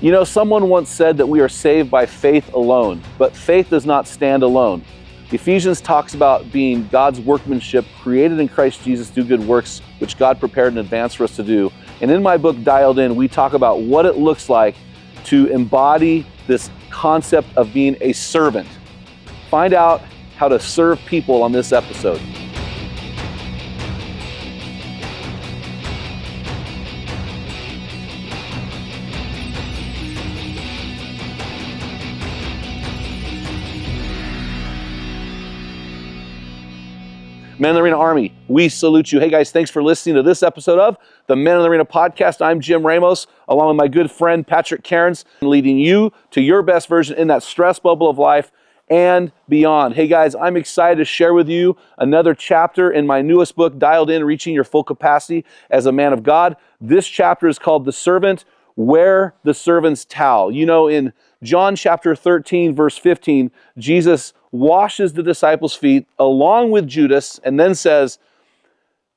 You know, someone once said that we are saved by faith alone, but faith does not stand alone. Ephesians talks about being God's workmanship created in Christ Jesus to do good works, which God prepared in advance for us to do. And in my book, Dialed In, we talk about what it looks like to embody this concept of being a servant. Find out how to serve people on this episode. Men in the Arena Army, we salute you. Hey guys, thanks for listening to this episode of the Men in the Arena podcast. I'm Jim Ramos, along with my good friend Patrick Cairns, leading you to your best version in that stress bubble of life and beyond. Hey guys, I'm excited to share with you another chapter in my newest book, Dialed In, Reaching Your Full Capacity as a Man of God. This chapter is called The Servant, Wear the Servant's Towel. You know, in John chapter 13, verse 15, Jesus washes the disciples' feet along with Judas and then says,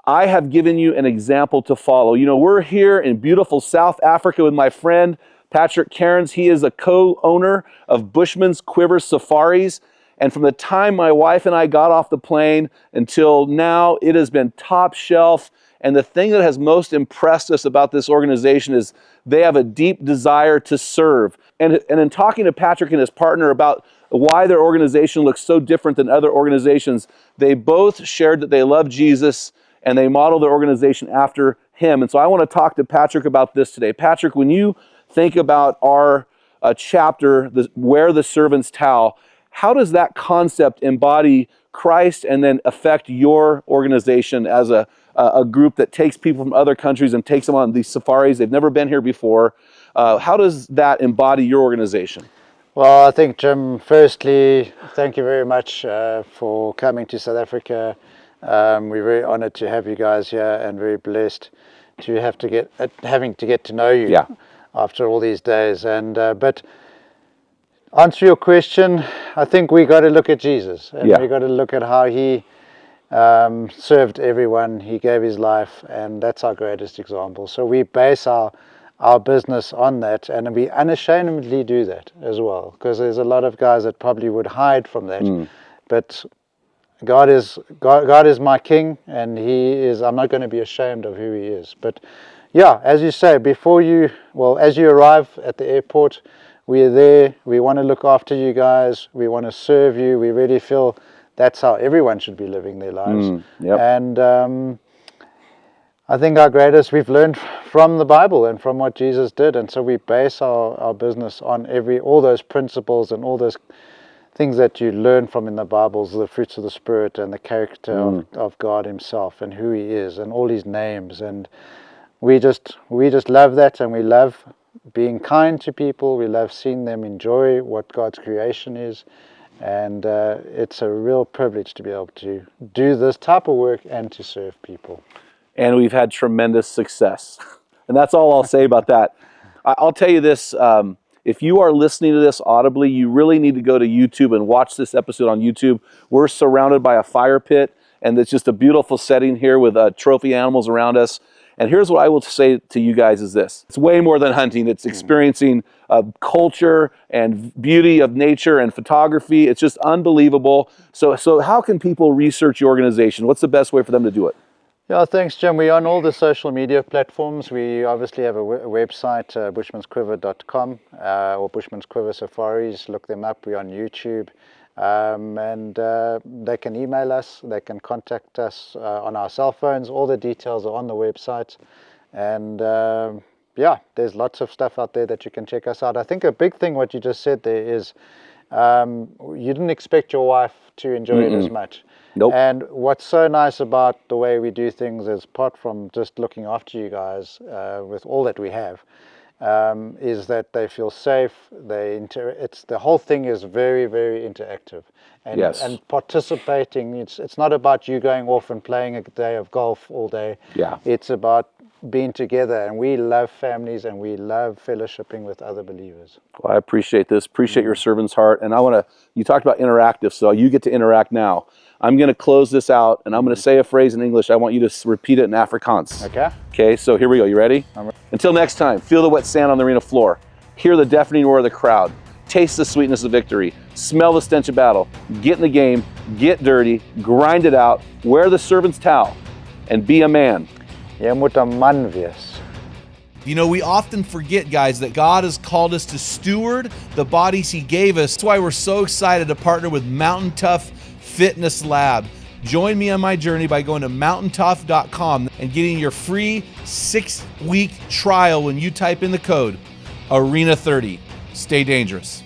I have given you an example to follow. You know, we're here in beautiful South Africa with my friend Patrick Cairns. He is a co-owner of Bushman's Quiver Safaris. And from the time my wife and I got off the plane until now, it has been top shelf. And the thing that has most impressed us about this organization is they have a deep desire to serve. And in talking to Patrick and his partner about why their organization looks so different than other organizations, they both shared that they love Jesus and they model their organization after him. And so I want to talk to Patrick about this today. Patrick, when you think about our chapter, Wear the Servant's Towel, how does that concept embody Christ and then affect your organization as a group that takes people from other countries and takes them on these safaris? They've never been here before. How does that embody your organization? Well, I think, Jim, firstly, thank you very much for coming to South Africa. We're very honored to have you guys here and very blessed to having to get to know you after all these days. And but answer your question, I think we got to look at Jesus, and we got to look at how he served everyone. He gave his life, and that's our greatest example. So we base our business on that, and we unashamedly do that as well, because there's a lot of guys that probably would hide from that. But God is my King, and I'm not going to be ashamed of who he is. But yeah, as you say, as you arrive at the airport, we are there. We want to look after you guys. We want to serve you. We really feel that's how everyone should be living their lives. And I think we've learned from the Bible and from what Jesus did, and so we base our business on all those principles and all those things that you learn from in the Bible, the fruits of the Spirit and the character of God himself and who he is and all his names. And we just love that, and we love being kind to people. We love seeing them enjoy what God's creation is. And it's a real privilege to be able to do this type of work and to serve people. And we've had tremendous success. And that's all I'll say about that. I'll tell you this, if you are listening to this audibly, you really need to go to YouTube and watch this episode on YouTube. We're surrounded by a fire pit, and it's just a beautiful setting here with trophy animals around us. And here's what I will say to you guys is this. It's way more than hunting. It's experiencing culture and beauty of nature and photography. It's just unbelievable. So how can people research your organization? What's the best way for them to do it? Yeah, thanks, Jim. We're on all the social media platforms. We obviously have a website, bushmansquiver.com or Bushman's Quiver Safaris. Look them up. We're on YouTube. And they can email us. They can contact us on our cell phones. All the details are on the website. And there's lots of stuff out there that you can check us out. I think a big thing what you just said there is you didn't expect your wife to enjoy it as much. Nope. And what's so nice about the way we do things is, apart from just looking after you guys with all that we have, is that they feel safe. The whole thing is very, very interactive, and participating. It's not about you going off and playing a day of golf all day. It's about being together, and we love families and we love fellowshipping with other believers. Well, I appreciate this. Appreciate your servant's heart. And you talked about interactive, so you get to interact now. I'm going to close this out, and I'm going to say a phrase in English. I want you to repeat it in Afrikaans. Okay. Okay, so here we go. You ready? Until next time, feel the wet sand on the arena floor. Hear the deafening roar of the crowd. Taste the sweetness of victory. Smell the stench of battle. Get in the game, get dirty, grind it out, wear the servant's towel, and be a man. Jy moet 'n man wees. You know, we often forget, guys, that God has called us to steward the bodies He gave us. That's why we're so excited to partner with Mountain Tough Fitness Lab. Join me on my journey by going to mountaintough.com and getting your free 6-week trial when you type in the code ARENA30. Stay dangerous.